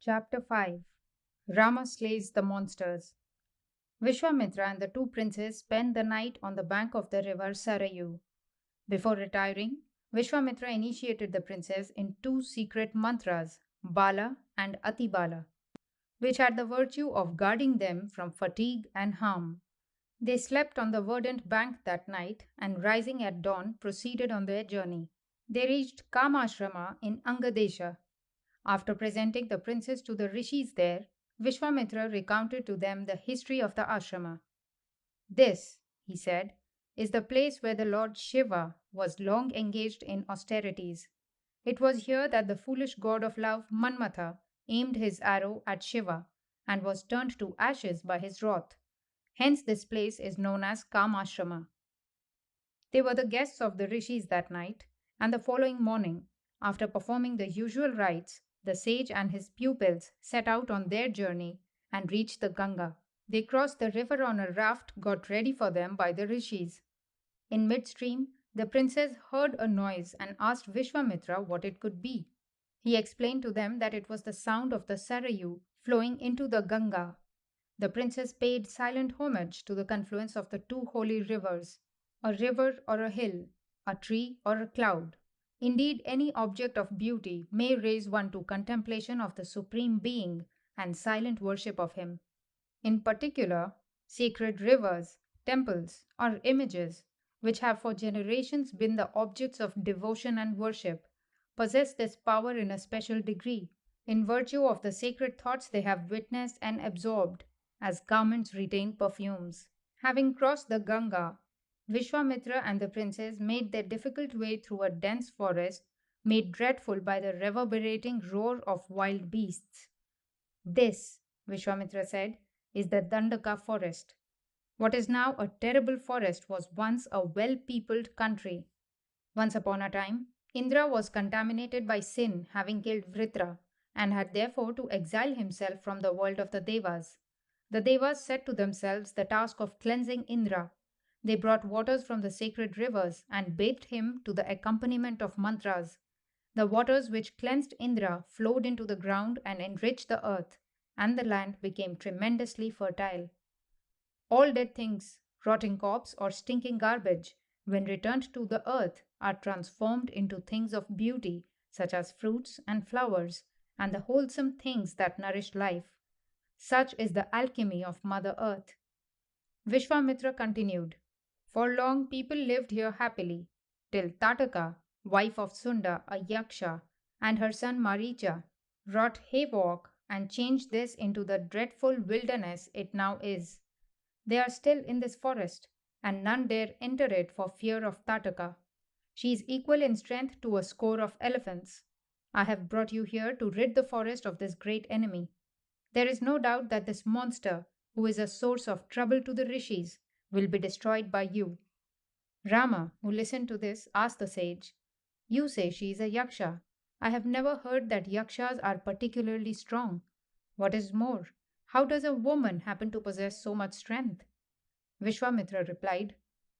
Chapter 5. Rama slays the monsters. Vishwamitra and the two princes spent the night on the bank of the river Sarayu. Before retiring, Vishwamitra initiated the princes in two secret mantras, Bala and Atibala, which had the virtue of guarding them from fatigue and harm. They slept on the verdant bank that night and, rising at dawn, proceeded on their journey. They reached Kamashrama in Angadesha. After presenting the princes to the rishis there, Vishwamitra recounted to them the history of the ashrama. This, he said, is the place where the Lord Shiva was long engaged in austerities. It was here that the foolish god of love, Manmatha, aimed his arrow at Shiva and was turned to ashes by his wrath. Hence, this place is known as Kamashrama. They were the guests of the rishis that night, and the following morning, after performing the usual rites, the sage and his pupils set out on their journey and reached the Ganga. They crossed the river on a raft got ready for them by the rishis. In midstream, the princess heard a noise and asked Vishwamitra what it could be. He explained to them that it was the sound of the Sarayu flowing into the Ganga. The princess paid silent homage to the confluence of the two holy rivers, a river or a hill, a tree or a cloud. Indeed, any object of beauty may raise one to contemplation of the Supreme Being and silent worship of Him. In particular, sacred rivers, temples, or images, which have for generations been the objects of devotion and worship, possess this power in a special degree, in virtue of the sacred thoughts they have witnessed and absorbed, as garments retain perfumes. Having crossed the Ganga, Vishwamitra and the princes made their difficult way through a dense forest made dreadful by the reverberating roar of wild beasts. This, Vishwamitra said, is the Dandaka forest. What is now a terrible forest was once a well peopled country. Once upon a time, Indra was contaminated by sin, having killed Vritra, and had therefore to exile himself from the world of the Devas. The Devas set to themselves the task of cleansing Indra. They brought waters from the sacred rivers and bathed him to the accompaniment of mantras. The waters which cleansed Indra flowed into the ground and enriched the earth, and the land became tremendously fertile. All dead things, rotting corpse or stinking garbage, when returned to the earth, are transformed into things of beauty, such as fruits and flowers, and the wholesome things that nourish life. Such is the alchemy of Mother Earth. Vishwamitra continued, for long people lived here happily, till Tataka, wife of Sunda, a Yaksha, and her son Maricha, wrought havoc and changed this into the dreadful wilderness it now is. They are still in this forest, and none dare enter it for fear of Tataka. She is equal in strength to a score of elephants. I have brought you here to rid the forest of this great enemy. There is no doubt that this monster, who is a source of trouble to the rishis, will be destroyed by you. Rama, who listened to this, asked the sage, you say she is a yaksha. I have never heard that yakshas are particularly strong. What is more, how does a woman happen to possess so much strength? Vishwamitra replied,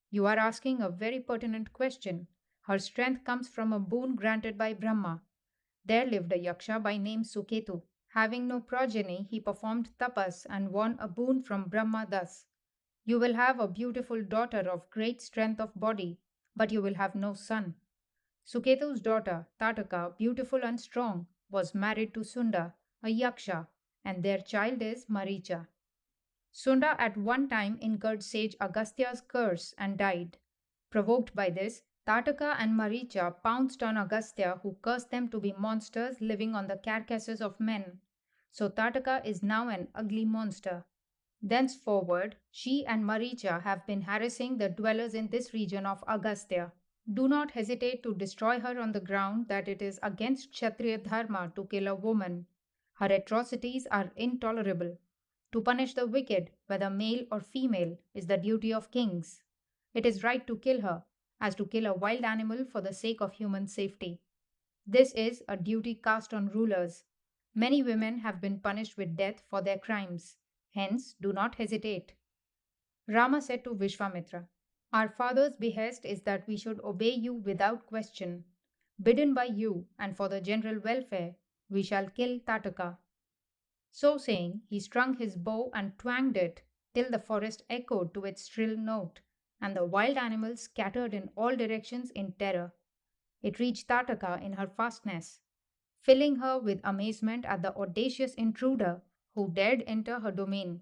you are asking a very pertinent question. Her strength comes from a boon granted by Brahma. There lived a yaksha by name Suketu. Having no progeny, he performed tapas and won a boon from Brahma thus. You will have a beautiful daughter of great strength of body, but you will have no son. Suketu's daughter, Tataka, beautiful and strong, was married to Sunda, a yaksha, and their child is Maricha. Sunda at one time incurred sage Agastya's curse and died. Provoked by this, Tataka and Maricha pounced on Agastya, who cursed them to be monsters living on the carcasses of men. So Tataka is now an ugly monster. Thenceforward, she and Maricha have been harassing the dwellers in this region of Agastya. Do not hesitate to destroy her on the ground that it is against Kshatriya dharma to kill a woman. Her atrocities are intolerable. To punish the wicked, whether male or female, is the duty of kings. It is right to kill her, as to kill a wild animal for the sake of human safety. This is a duty cast on rulers. Many women have been punished with death for their crimes. Hence, do not hesitate. Rama said to Vishwamitra, our father's behest is that we should obey you without question. Bidden by you and for the general welfare, we shall kill Tataka. So saying, he strung his bow and twanged it till the forest echoed to its shrill note, and the wild animals scattered in all directions in terror. It reached Tataka in her fastness, filling her with amazement at the audacious intruder who dared enter her domain.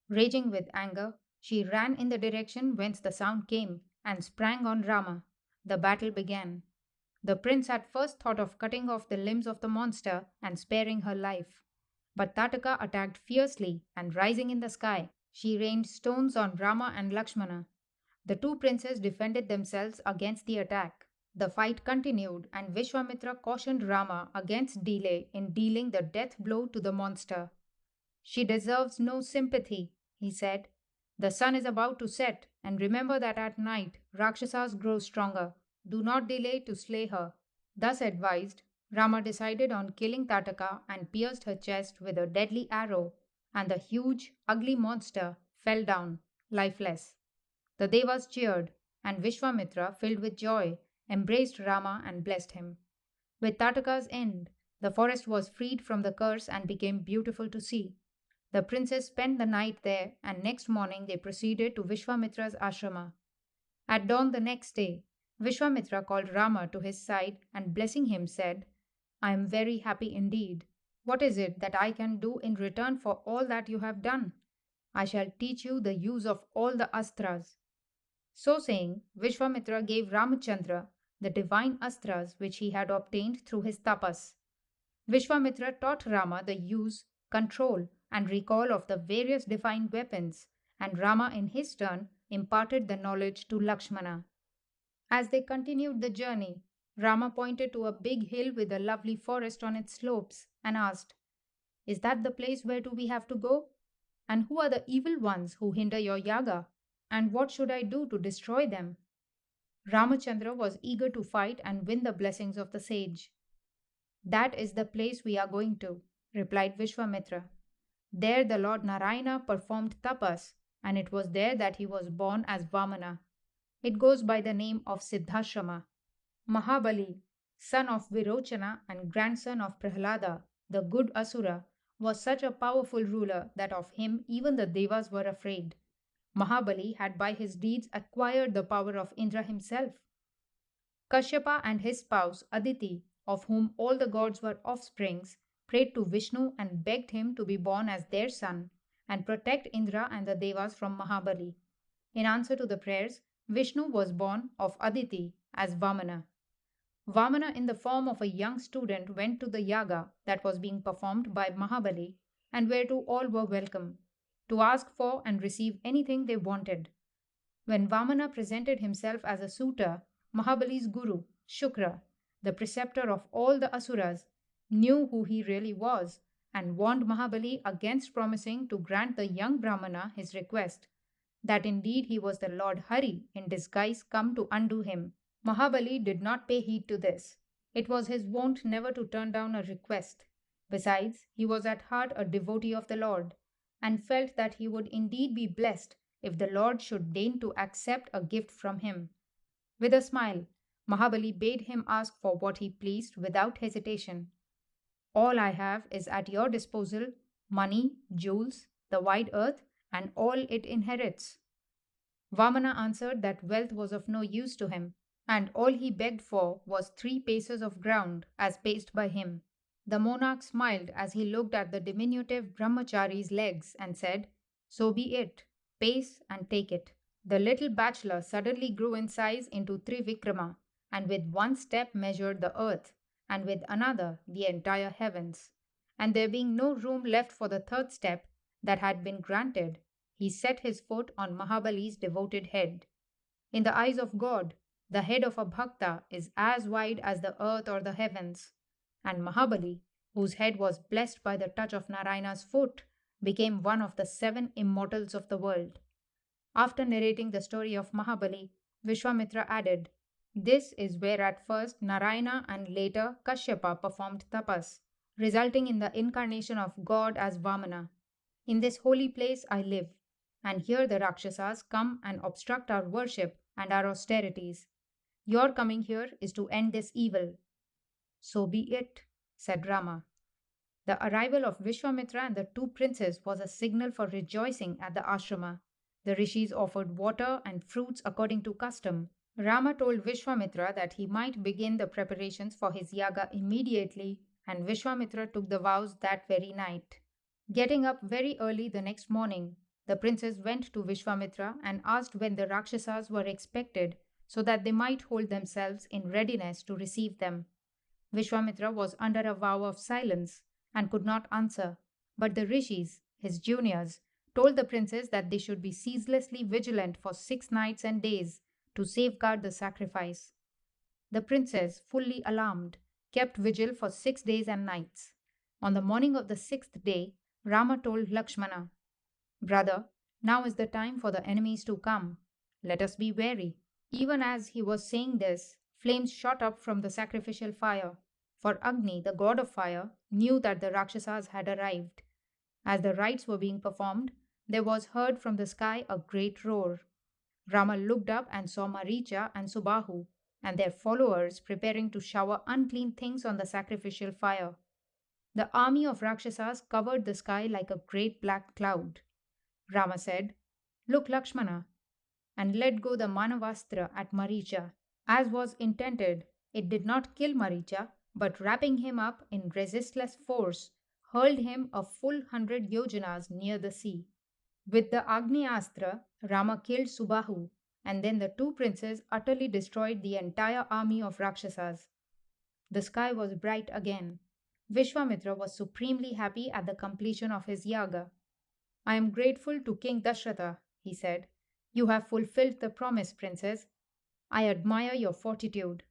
Raging with anger, she ran in the direction whence the sound came and sprang on Rama. The battle began. The prince at first thought of cutting off the limbs of the monster and sparing her life. But Tataka attacked fiercely, and rising in the sky, she rained stones on Rama and Lakshmana. The two princes defended themselves against the attack. The fight continued, and Vishwamitra cautioned Rama against delay in dealing the death blow to the monster. She deserves no sympathy, he said. The sun is about to set, and remember that at night Rakshasas grow stronger. Do not delay to slay her. Thus advised, Rama decided on killing Tataka and pierced her chest with a deadly arrow, and the huge, ugly monster fell down, lifeless. The Devas cheered, and Vishwamitra, filled with joy, embraced Rama and blessed him. With Tataka's end, the forest was freed from the curse and became beautiful to see. The princes spent the night there, and next morning they proceeded to Vishwamitra's ashrama. At dawn the next day, Vishwamitra called Rama to his side and blessing him said, I am very happy indeed. What is it that I can do in return for all that you have done? I shall teach you the use of all the astras. So saying, Vishwamitra gave Ramachandra the divine astras which he had obtained through his tapas. Vishwamitra taught Rama the use, control, and recall of the various divine weapons, and Rama in his turn imparted the knowledge to Lakshmana. As they continued the journey, Rama pointed to a big hill with a lovely forest on its slopes and asked, Is that the place where do we have to go? And who are the evil ones who hinder your yaga? And what should I do to destroy them? Ramachandra was eager to fight and win the blessings of the sage. That is the place we are going to, replied Vishwamitra. There the Lord Narayana performed tapas, and it was there that he was born as Vamana. It goes by the name of Siddhashrama. Mahabali, son of Virochana and grandson of Prahlada, the good Asura, was such a powerful ruler that of him even the Devas were afraid. Mahabali had by his deeds acquired the power of Indra himself. Kashyapa and his spouse Aditi, of whom all the gods were offsprings, prayed to Vishnu and begged him to be born as their son and protect Indra and the Devas from Mahabali. In answer to the prayers, Vishnu was born of Aditi as Vamana. Vamana, in the form of a young student, went to the yaga that was being performed by Mahabali and whereto all were welcome, to ask for and receive anything they wanted. When Vamana presented himself as a suitor, Mahabali's guru, Shukra, the preceptor of all the Asuras, knew who he really was and warned Mahabali against promising to grant the young Brahmana his request, that indeed he was the Lord Hari in disguise come to undo him. Mahabali did not pay heed to this. It was his wont never to turn down a request. Besides, he was at heart a devotee of the Lord, and felt that he would indeed be blessed if the Lord should deign to accept a gift from him. With a smile, Mahabali bade him ask for what he pleased without hesitation. All I have is at your disposal money, jewels, the wide earth, and all it inherits. Vamana answered that wealth was of no use to him, and all he begged for was 3 paces of ground as paced by him. The monarch smiled as he looked at the diminutive brahmachari's legs and said, So be it, pace and take it. The little bachelor suddenly grew in size into Trivikrama, and with one step measured the earth, and with another the entire heavens. And there being no room left for the third step that had been granted, he set his foot on Mahabali's devoted head. In the eyes of God, the head of a bhakta is as wide as the earth or the heavens, and Mahabali, whose head was blessed by the touch of Narayana's foot, became one of the 7 immortals of the world. After narrating the story of Mahabali, Vishwamitra added, This is where at first Narayana and later Kashyapa performed tapas, resulting in the incarnation of God as Vamana. In this holy place I live, and here the Rakshasas come and obstruct our worship and our austerities. Your coming here is to end this evil. So be it, said Rama. The arrival of Vishwamitra and the two princes was a signal for rejoicing at the ashrama. The rishis offered water and fruits according to custom. Rama told Vishwamitra that he might begin the preparations for his yaga immediately, and Vishwamitra took the vows that very night. Getting up very early the next morning, the princes went to Vishwamitra and asked when the Rakshasas were expected so that they might hold themselves in readiness to receive them. Vishwamitra was under a vow of silence and could not answer, but the rishis, his juniors, told the princes that they should be ceaselessly vigilant for 6 nights and days to safeguard the sacrifice. The princes, fully alarmed, kept vigil for 6 days and nights. On the morning of the sixth day, Rama told Lakshmana, "Brother, now is the time for the enemies to come. Let us be wary." Even as he was saying this, flames shot up from the sacrificial fire, for Agni, the god of fire, knew that the Rakshasas had arrived. As the rites were being performed, there was heard from the sky a great roar. Rama looked up and saw Maricha and Subahu and their followers preparing to shower unclean things on the sacrificial fire. The army of Rakshasas covered the sky like a great black cloud. Rama said, "Look, Lakshmana," and let go the Manavastra at Maricha. As was intended, it did not kill Maricha, but wrapping him up in resistless force, hurled him a full 100 yojanas near the sea. With the Agni Astra, Rama killed Subahu, and then the two princes utterly destroyed the entire army of Rakshasas. The sky was bright again. Vishwamitra was supremely happy at the completion of his yaga. "I am grateful to King Dashratha," he said. "You have fulfilled the promise, princes. I admire your fortitude.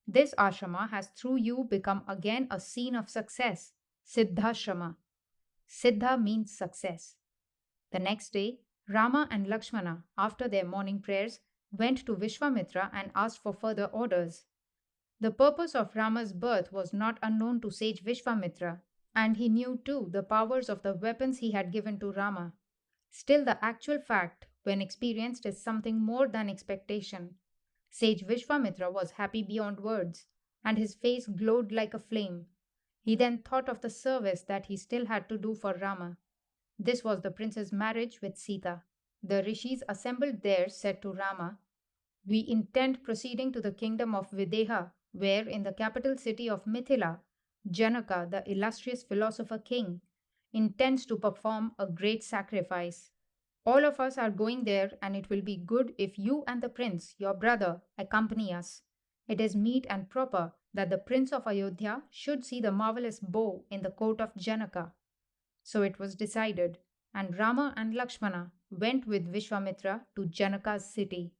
This ashrama has through you become again a scene of success, Siddhashrama. Siddha means success." The next day, Rama and Lakshmana, after their morning prayers, went to Vishwamitra and asked for further orders. The purpose of Rama's birth was not unknown to sage Vishwamitra, and he knew too the powers of the weapons he had given to Rama. Still, the actual fact, when experienced, is something more than expectation. Sage Vishwamitra was happy beyond words, and his face glowed like a flame. He then thought of the service that he still had to do for Rama. This was the prince's marriage with Sita. The rishis assembled there said to Rama, "We intend proceeding to the kingdom of Videha, where in the capital city of Mithila, Janaka, the illustrious philosopher king, intends to perform a great sacrifice. All of us are going there, and it will be good if you and the prince, your brother, accompany us. It is meet and proper that the prince of Ayodhya should see the marvelous bow in the court of Janaka." So it was decided, and Rama and Lakshmana went with Vishwamitra to Janaka's city.